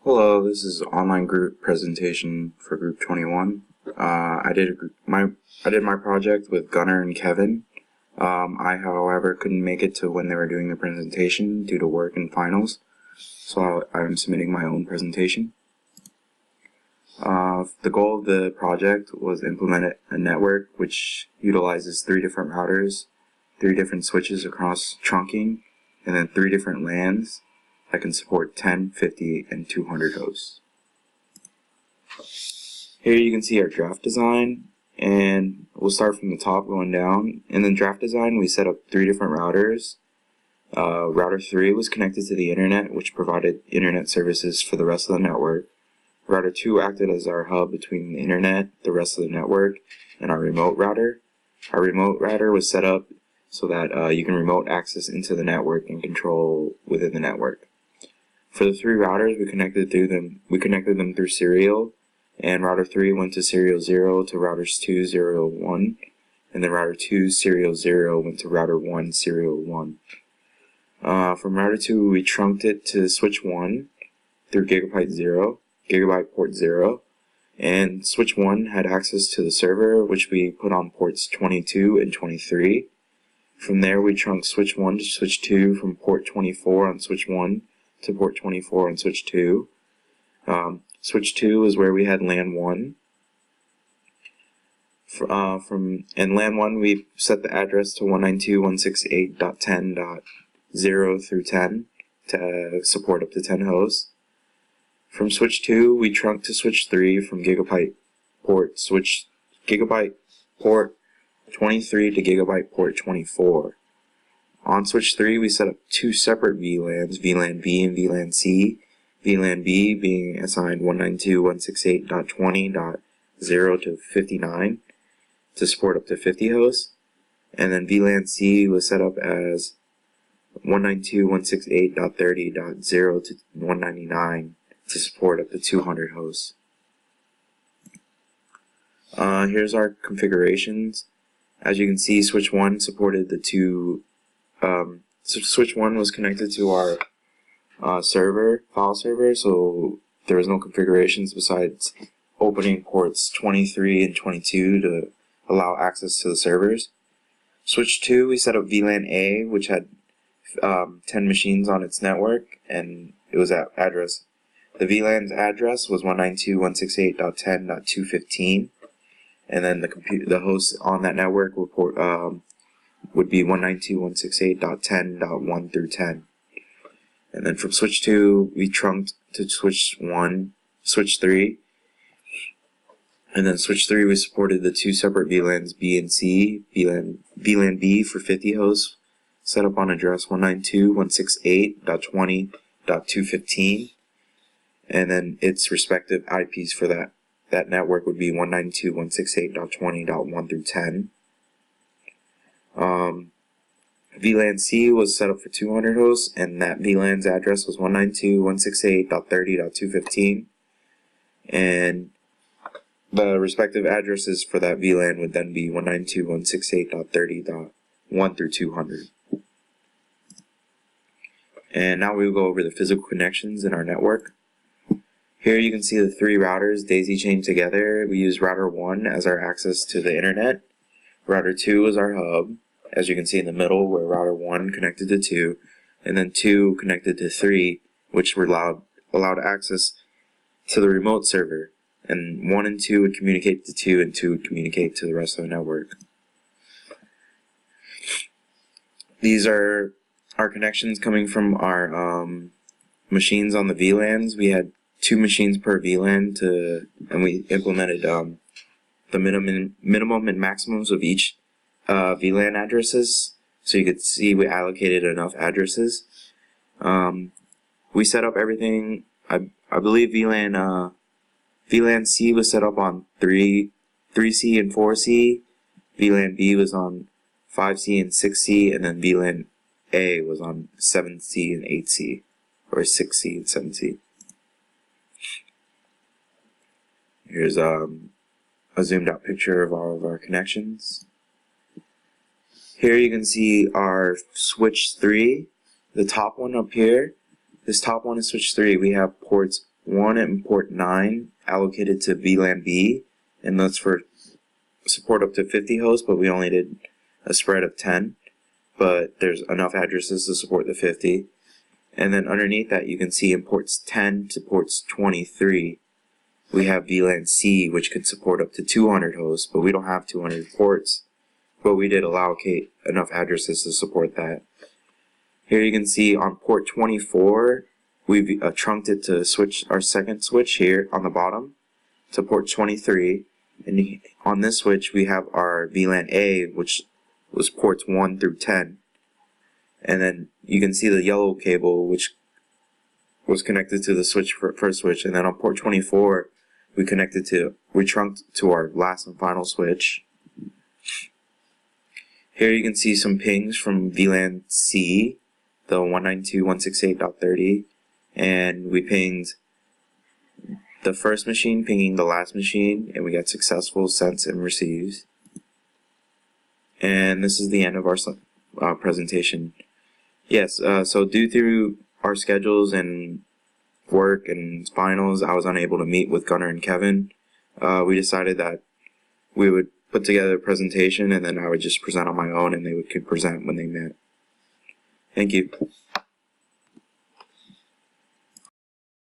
Hello, this is online group presentation for group 21. I did my project with Gunnar and Kevin. I, however, couldn't make it to when they were doing the presentation due to work and finals, so I'm submitting my own presentation. The goal of the project was to implement a network which utilizes 3 different routers, 3 different switches across trunking, and then 3 different LANs that can support 10, 50, and 200 hosts. Here you can see our draft design, and we'll start from the top going down. In the draft design, we set up 3 different routers. Router 3 was connected to the internet, which provided internet services for the rest of the network. Router 2 acted as our hub between the internet, the rest of the network, and our remote router. Our remote router was set up so that you can remote access into the network and control within the network. For the 3 routers, we connected them through serial, and router 3 went to serial 0 to routers 2 serial 1, and then router 2 serial 0 went to router 1 serial 1. From router 2, we trunked it to switch 1 through gigabyte port 0, and switch 1 had access to the server, which we put on ports 22 and 23. From there, we trunked switch 1 to switch 2 from port 24 on switch 1 to port 24 on switch 2. Switch 2 is where we had LAN 1. In LAN 1, we set the address to 192.168.10.0 through 10 to support up to 10 hosts. From switch 2, we trunked to switch 3 from gigabyte port 23 to gigabyte port 24. On switch 3, we set up 2 separate VLANs, VLAN B and VLAN C. VLAN B being assigned 192.168.20.0 to 59 to support up to 50 hosts. And then VLAN C was set up as 192.168.30.0 to 199 to support up to 200 hosts. Here's our configurations. As you can see, switch 1 supported the 2 switch 1 was connected to our file server, so there was no configurations besides opening ports 23 and 22 to allow access to the servers. Switch 2, we set up VLAN A, which had 10 machines on its network, and it was at address. The VLAN's address was 192.168.10.215, and then the hosts on that network would be 192.168.10.1 through 10. And then from switch 2, we trunked to switch 3. And then switch 3, we supported the 2 separate VLANs B and C. VLAN B for 50 hosts, set up on address 192.168.20.215. And then its respective IPs for that network would be 192.168.20.1 through 10. VLAN C was set up for 200 hosts, and that VLAN's address was 192.168.30.215, and the respective addresses for that VLAN would then be 192.168.30.1 through 200. And now we will go over the physical connections in our network. Here you can see the 3 routers daisy chained together. We use router 1 as our access to the internet. Router 2 is our hub, as you can see in the middle, where router 1 connected to 2, and then 2 connected to 3, which were allowed access to the remote server. And 1 and 2 would communicate to 2, and 2 would communicate to the rest of the network. These are our connections coming from our machines on the VLANs. We had 2 machines per VLAN and we implemented the minimum and maximums of each VLAN addresses, so you could see we allocated enough addresses. We set up everything. I believe VLAN C was set up on 3C and 4C. VLAN B was on 5C and 6C, and then VLAN A was on 7C and 8C, or 6C and 7C. Here's a zoomed out picture of all of our connections. Here you can see our switch 3, the top one up here. This top one is switch 3. We have ports one in port 9 allocated to VLAN B, and that's for support up to 50 hosts, but we only did a spread of 10, but there's enough addresses to support the 50. And then underneath that, you can see in ports 10 to ports 23, we have VLAN C, which could support up to 200 hosts, but we don't have 200 ports, but we did allocate enough addresses to support that. Here you can see on port 24, we've trunked it to switch our second switch here on the bottom to port 23, and on this switch we have our VLAN A, which was ports 1 through 10, and then you can see the yellow cable which was connected to the switch first switch, and then on port 24 we trunked to our last and final switch. Here you can see some pings from VLAN C, the 192.168.30, and we pinged the first machine pinging the last machine, and we got successful sends and receives. And this is the end of our presentation. Yes, so due to our schedules and work and finals, I was unable to meet with Gunnar and Kevin. We decided that we would put together a presentation, and then I would just present on my own, and they could present when they met. Thank you.